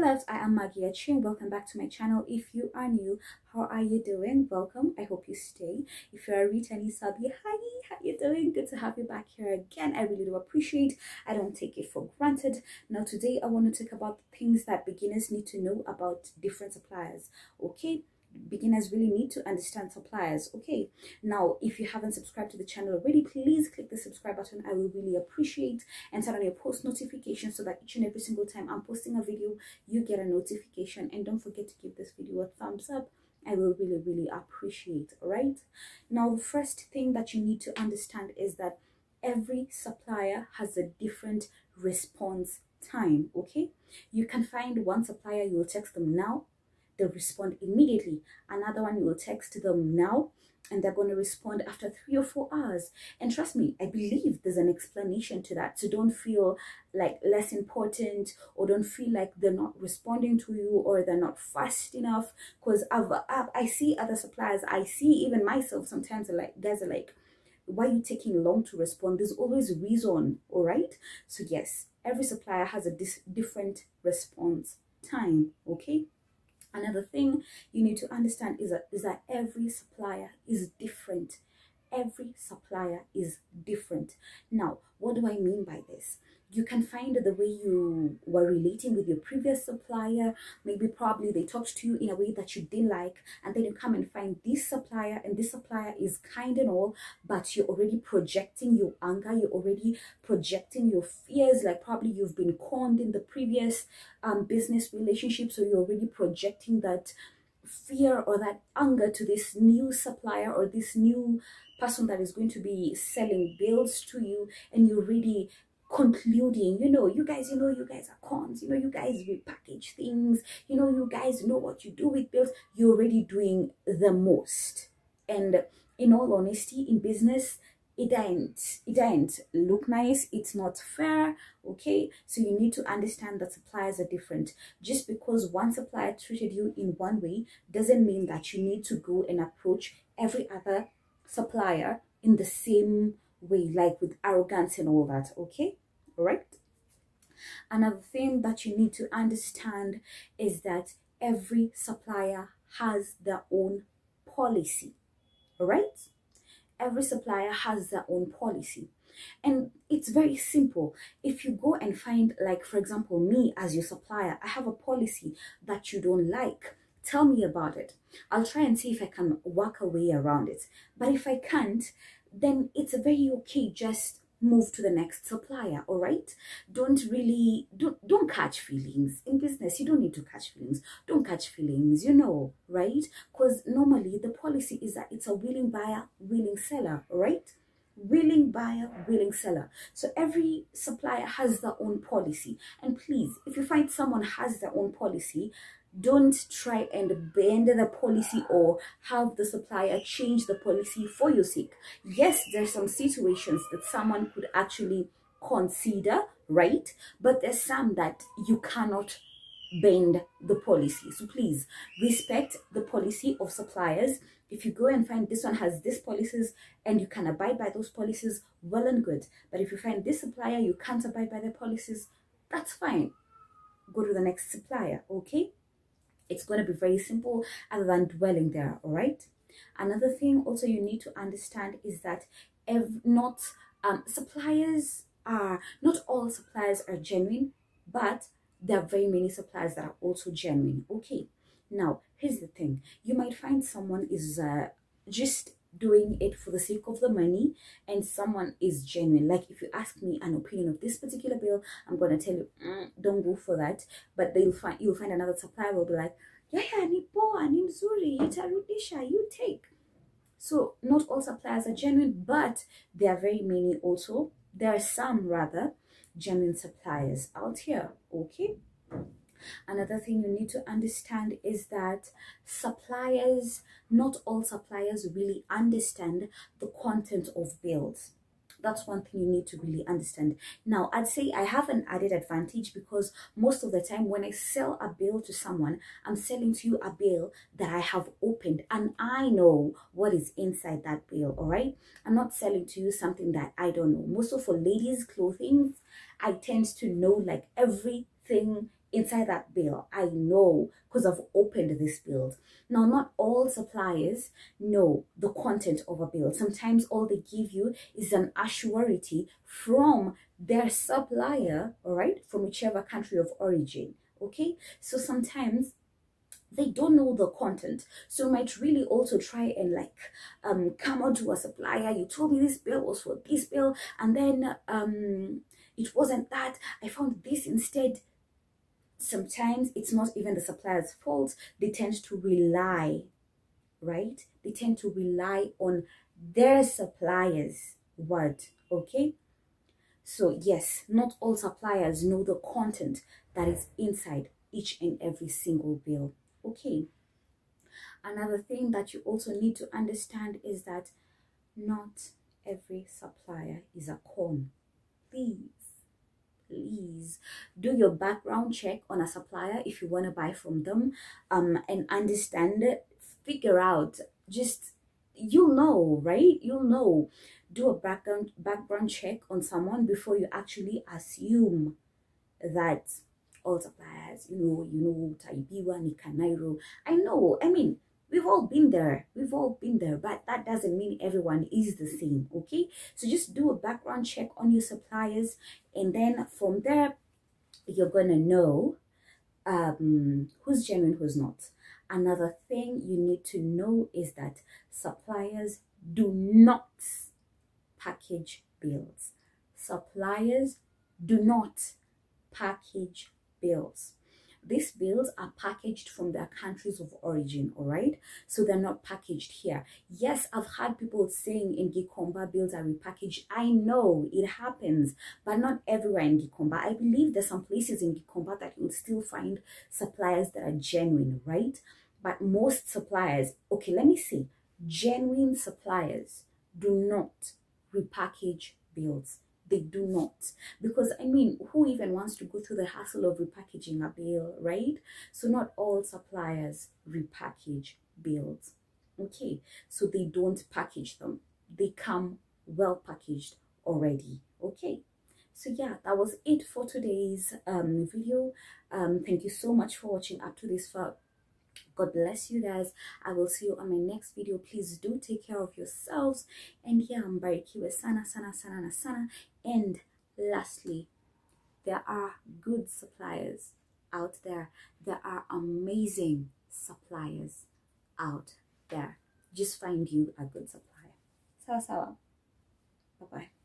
loves, I am Maggie Aching. Welcome back to my channel. If you are new, how are you doing? Welcome. I hope you stay. If you are a returning subby, hi, how you doing? Good to have you back here again. I really do appreciate. I don't take it for granted. Now today I want to talk about the things that beginners need to know about different suppliers. Okay, beginners really need to understand suppliers. Okay, now if you haven't subscribed to the channel already, please click the subscribe button. I will really appreciate, and turn on your post notifications so that each and every single time I'm posting a video you get a notification. And don't forget to give this video a thumbs up. I will really appreciate. All right, now the first thing that you need to understand is that every supplier has a different response time. Okay, you can find one supplier, you will text them now, they'll respond immediately. Another one, you will text them now and they're going to respond after 3 or 4 hours. And trust me, I believe there's an explanation to that. So don't feel like less important, or don't feel like they're not responding to you, or they're not fast enough. Because I see other suppliers, I see even myself sometimes, like guys are like, why are you taking long to respond? There's always a reason. All right, so yes, every supplier has a different response time. Okay, another thing you need to understand is that every supplier is different. Every supplier is different. Now, what do I mean by this? You can find the way you were relating with your previous supplier. Maybe probably they talked to you in a way that you didn't like, and then you come and find this supplier, and this supplier is kind and all, but you're already projecting your anger, you're already projecting your fears. Like probably you've been conned in the previous business relationship, so you're already projecting that fear or that anger to this new supplier or this new person that is going to be selling bills to you. And you're really concluding, you guys are cons, you guys repackage things, you guys know what you do with bills. You're already doing the most. And in all honesty, in business, it ain't look nice. It's not fair. Okay, so you need to understand that suppliers are different. Just because one supplier treated you in one way doesn't mean that you need to go and approach every other supplier in the same way, like with arrogance and all that. Okay, all right. Another thing that you need to understand is that every supplier has their own policy. All right, every supplier has their own policy, and it's very simple. If you go and find, like for example, me as your supplier, I have a policy that you don't like, tell me about it. I'll try and see if I can work a way around it. But if I can't, then it's very okay, just move to the next supplier. All right, don't catch feelings in business. You don't need to catch feelings. Don't catch feelings, right? Because normally the policy is that it's a willing buyer, willing seller. All right, willing buyer, willing seller. So every supplier has their own policy. And please, if you find someone has their own policy, don't try and bend the policy or have the supplier change the policy for your sake. Yes, there's some situations that someone could actually consider, right? But there's some that you cannot bend the policy. So please respect the policy of suppliers. If you go and find this one has these policies and you can abide by those policies, well and good. But if you find this supplier you can't abide by their policies, that's fine. Go to the next supplier. Okay, it's going to be very simple other than dwelling there. All right, another thing also you need to understand is that not all suppliers are genuine, but there are very many suppliers that are also genuine. Okay, now here's the thing. You might find someone is just doing it for the sake of the money, and someone is genuine. Like if you ask me an opinion of this particular bill, I'm going to tell you don't go for that. But you'll find another supplier will be like, yeah, ni poa, ni mzuri, itarudisha, you take. So not all suppliers are genuine, but there are very many also. There are some rather genuine suppliers out here. Okay, another thing you need to understand is that not all suppliers really understand the content of bills. That's one thing you need to really understand. Now, I'd say I have an added advantage because most of the time when I sell a bill to someone, I'm selling to you a bill that I have opened and I know what is inside that bill. All right, I'm not selling to you something that I don't know. Most of for ladies' clothing, I tend to know like everything inside that bill. I know because I've opened this bill. Now, not all suppliers know the content of a bill. Sometimes all they give you is an assurity from their supplier, all right, from whichever country of origin. Okay, so sometimes they don't know the content, so you might really also try and like come onto a supplier. You told me this bill was for this bill, and then it wasn't that. I found this instead. Sometimes it's not even the supplier's fault. They tend to rely, right? They tend to rely on their supplier's word. Okay, so yes, not all suppliers know the content that is inside each and every single bill. Okay, another thing that you also need to understand is that not every supplier is a con. Please do your background check on a supplier if you want to buy from them, and understand it, figure out, just, you'll know, right? You'll know. Do a background check on someone before you actually assume that all suppliers, Taibiwa, Nikanairo. I know, I mean, we've all been there, but that doesn't mean everyone is the same. Okay, so just do a background check on your suppliers, and then from there you're gonna know who's genuine, who's not. Another thing you need to know is that suppliers do not package bills. Suppliers do not package bills. These bills are packaged from their countries of origin, all right? So they're not packaged here. Yes, I've heard people saying in Gikomba bills are repackaged. I know it happens, but not everywhere in Gikomba. I believe there's some places in Gikomba that you'll still find suppliers that are genuine, right? But most suppliers, okay, let me say, genuine suppliers do not repackage bills. They do not, because I mean, who even wants to go through the hassle of repackaging a bill, right? So not all suppliers repackage bills. Okay, so they don't package them. They come well packaged already. Okay, so yeah, that was it for today's video. Thank you so much for watching up to this far. God bless you guys. I will see you on my next video. Please do take care of yourselves, and yeah, mbarikiwe sana sana sana na sana. And lastly, there are good suppliers out there. There are amazing suppliers out there. Just find you a good supplier. Sawa sawa. Bye bye.